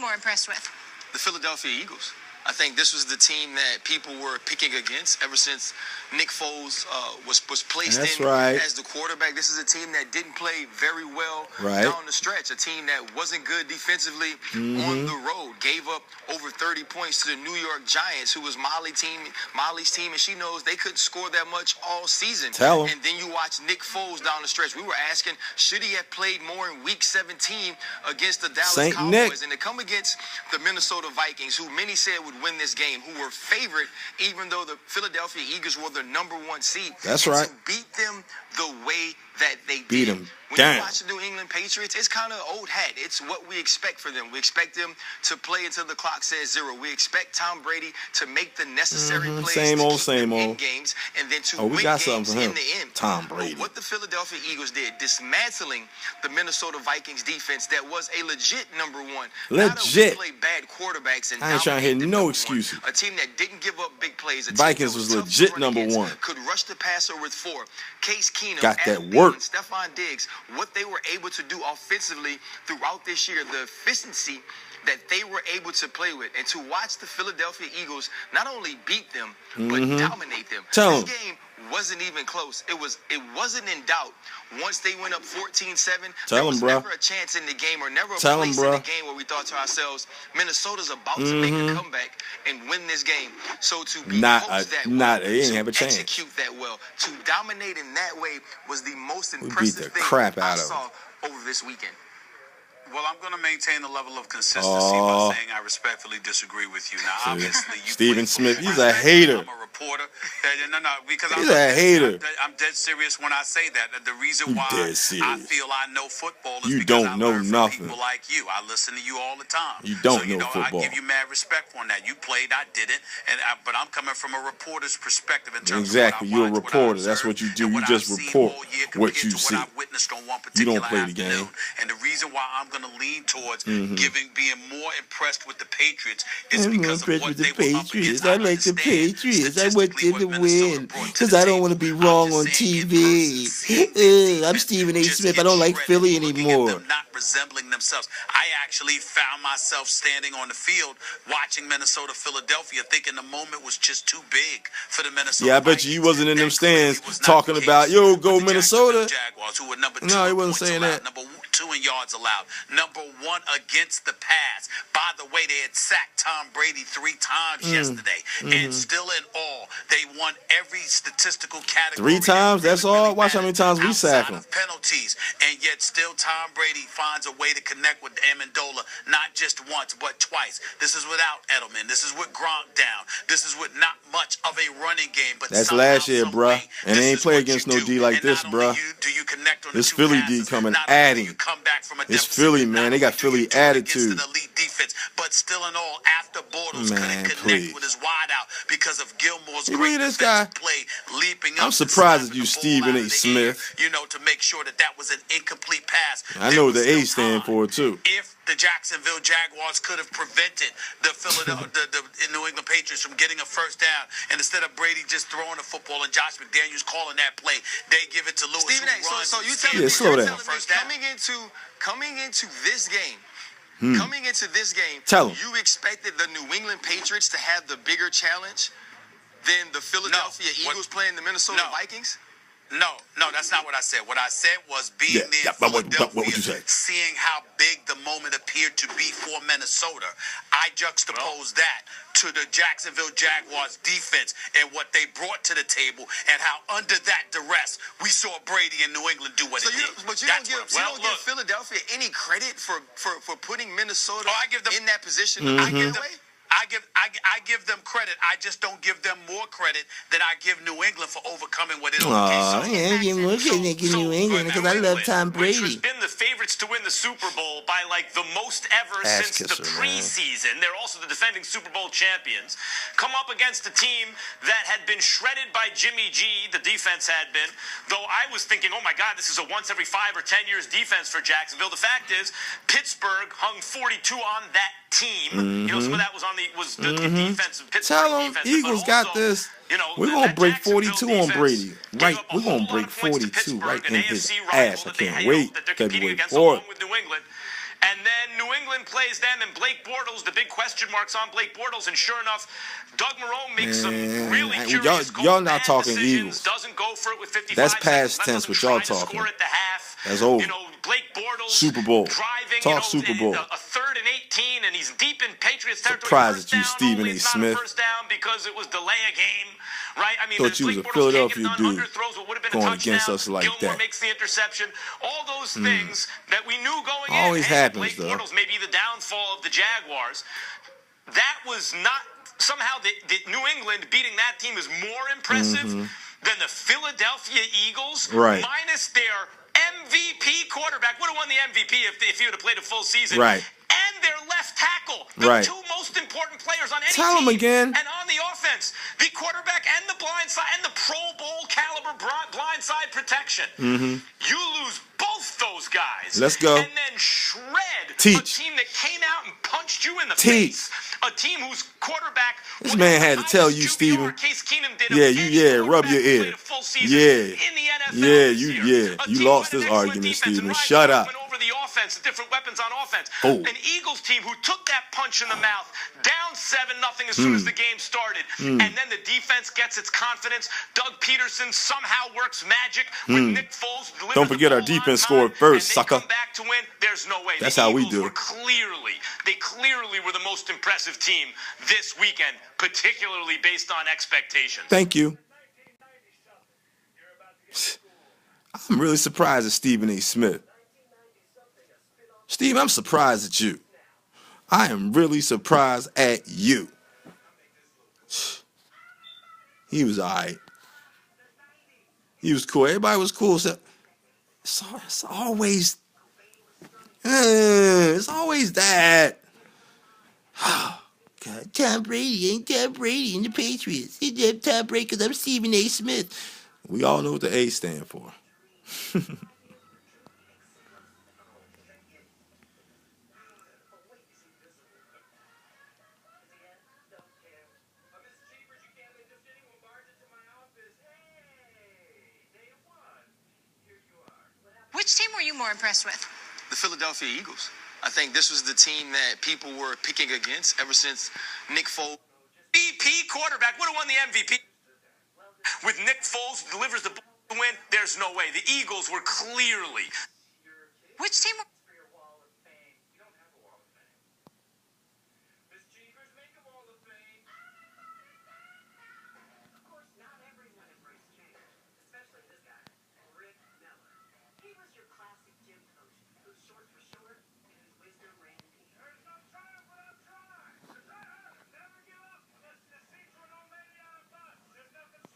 more impressed with? The Philadelphia Eagles. I think this was the team that people were picking against ever since Nick Foles was placed as the quarterback. This is a team that didn't play very well down the stretch. A team that wasn't good defensively on the road. Gave up over 30 points to the New York Giants, who was Molly's team, and she knows they couldn't score that much all season. And then you watch Nick Foles down the stretch. We were asking, should he have played more in Week 17 against the Dallas Cowboys? And to come against the Minnesota Vikings, who many said would win this game, who were favorite, even though the Philadelphia Eagles were the #1 seed. That's right. To beat them the way that they beat did. them. When you watch the New England Patriots, it's kind of old hat. It's what we expect for them. We expect them to play until the clock says 0. We expect Tom Brady to make the necessary plays same to old, keep them in old games, and then to we win got games something for him. in the end. Tom Brady. But what the Philadelphia Eagles did, dismantling the Minnesota Vikings defense that was a legit #1. Legit. Play bad quarterbacks and I ain't trying to hear no excuses. A team that didn't give up big plays. Vikings was legit #1. Could rush the passer with 4. Case Keenum, got that work. Stephon Diggs, what they were able to do offensively throughout this year, the efficiency that they were able to play with, and to watch the Philadelphia Eagles not only beat them but dominate them. This game wasn't even close. It wasn't in doubt. Once they went up 14-7, there was never a chance in the game, or never a place in the game where we thought to ourselves, Minnesota's about to make a comeback and win this game. So to be execute that well, to dominate in that way was the most impressive thing I saw over this weekend. Well, I'm going to maintain the level of consistency by saying I respectfully disagree with you. Now, obviously, you Stephen Smith, he's a hater. I'm a reporter. Because he's a hater. I'm dead serious when I say that. The reason why I feel I know football is you because don't I know learn nothing. from people like you. I listen to you all the time. You don't know football. I give you mad respect on that. You played, I didn't, but I'm coming from a reporter's perspective in terms of what I you're a reporter. That's what you do. You just report what you see. You don't play the game. And the reason why I'm going to lean towards being more impressed with the Patriots is because of what they were up against. I like the Patriots. I want them to win because I don't want to be wrong on TV. I'm Stephen A. Smith. I don't like Philly anymore. Them not resembling themselves. I actually found myself standing on the field watching Minnesota, Philadelphia, thinking the moment was just too big for the Minnesota. Yeah, I bet you wasn't in them stands talking about, yo, go Minnesota. Jaguars, who were number 2 no, he wasn't saying that. Number 2 in yards allowed. Number 1 against the pass. By the way, they had sacked Tom Brady 3 times yesterday. And still in all, they won every statistical category. 3 times? That's all? Watch how many times we sack them. Penalties. And yet still Tom Brady finds a way to connect with Amendola, not just once, but twice. This is without Edelman. This is with Gronk down. This is with not much of a running game. But that's last year, bruh. And they ain't play against no D like this, bruh. This Philly D coming at him. It's Philly, man. They got Philly attitude. But still in all, after Bortles couldn't connect with his wide out because of Gilmore's great defensive play, leaping up. I'm surprised at you, Stephen A. Smith. To make sure that was an incomplete pass. I know what the A stand for, too. If the Jacksonville Jaguars could have prevented the New England Patriots from getting a first down, and instead of Brady just throwing the football and Josh McDaniels calling that play, they give it to Lewis. Stephen A. So you tell me, coming into this game, you expected the New England Patriots to have the bigger challenge than the Philadelphia Eagles playing the Minnesota Vikings? No, that's not what I said. What I said was being there in Philadelphia, seeing how big the moment appeared to be for Minnesota. I juxtaposed that to the Jacksonville Jaguars defense and what they brought to the table, and how under that duress we saw Brady in New England do what it did. But you don't give Philadelphia any credit for putting Minnesota in that position. I give them credit. I just don't give them more credit than I give New England for overcoming what it is. I give more credit to New England because I love Tom Brady. Which has been the favorites to win the Super Bowl by like the most ever since the preseason. They're also the defending Super Bowl champions. Come up against a team that had been shredded by Jimmy G, the defense had been. Though I was thinking, oh my God, this is a once every 5 or 10 years defense for Jacksonville. The fact is, Pittsburgh hung 42 on that team. Some of that was on the defense of Pittsburgh. Tell them Eagles got this. We're going to break 42 on Brady. Right. We're going to break 42 right in his ass. I can't wait. February 4th. And then New England Graham plays them, and Blake Bortles, the big question marks on Blake Bortles, and sure enough, Doug Marrone makes some really curious y'all not talking decisions, Eagles. Doesn't go for it with 55 That's past seconds, tense what y'all talking. At the half. That's over. You know, Blake Bortles Super Bowl. driving, Talk Super Bowl. A 3rd and 18, and he's deep in Patriots territory. Surprised at you, Stephen A. Smith. First down because it was delay a game, right? I mean, thought you was a Philadelphia dude going against us like Gilmore that. Makes the interception. All those things that we knew going in. Always happens, Blake though. Bortles may be the downfall of the Jaguars. That was not somehow the New England beating that team is more impressive than the Philadelphia Eagles, minus their MVP quarterback. Would have won the MVP if he would have played a full season. Right. And their left tackle, the two most important players on any Tell team. him again. And on the offense, the quarterback and the blind side and the Pro Bowl caliber blind side protection. You lose both those guys. Let's go. And then shred a team that came out and punched you in the face. A team whose quarterback. This man had to tell you, Steven. Rub your ear. You lost this argument, Steven. Shut up. Over the offense, different weapons on offense. Oh. An Eagles team who took that punch in the mouth, down 7-0 as soon as the game started, and then the defense gets its confidence. Doug Peterson somehow works magic with Nick Foles. Don't forget our defense scored first, sucker. Come back to win. There's no way. That's how we do it. They clearly were the most impressive team this weekend, particularly based on expectations. Thank you. I'm really surprised at Stephen A. Smith. Steve, I'm surprised at you. I am really surprised at you. He was all right. He was cool. Everybody was cool. So it's always that. God, Tom Brady ain't Tom Brady in the Patriots. He's Tom Brady because I'm Stephen A. Smith. We all know what the A stand for. Which team were you more impressed with? The Philadelphia Eagles. I think this was the team that people were picking against ever since Nick Foles. MVP quarterback would have won the MVP. With Nick Foles delivers the win, there's no way. The Eagles were clearly. Which team?